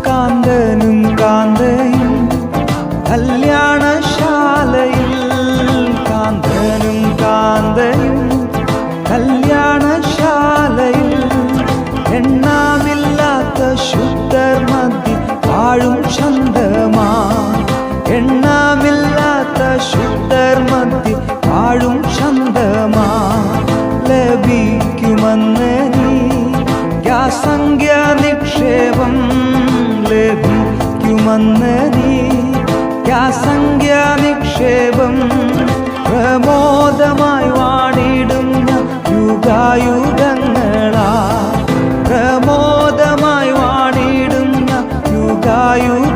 കാന്തനും കാന്തയും കല്യാണശാലയിൽ, കാന്തനും കാന്തയും കല്യാണശാലയിൽ, എണ്ണമില്ലാത്ത ശുദ്ധർ മധ്യ വാഴും ചന്തമാ, എണ്ണമില്ലാത്ത ശുദ്ധർ മധ്യ വാഴും ചന്തമാ. ലഭിക്കുമെന്ന് നീ യാസംഖ്യ നിക്ഷേപം, ലഭിക്കുമെന്ന് നീ യാസംഖ്യ നിക്ഷേപം. പ്രമോദമായി വാണിടും യുഗായുഗങ്ങളാ, പ്രമോദമായി വാണിടും യുഗായുഗങ്ങളാ.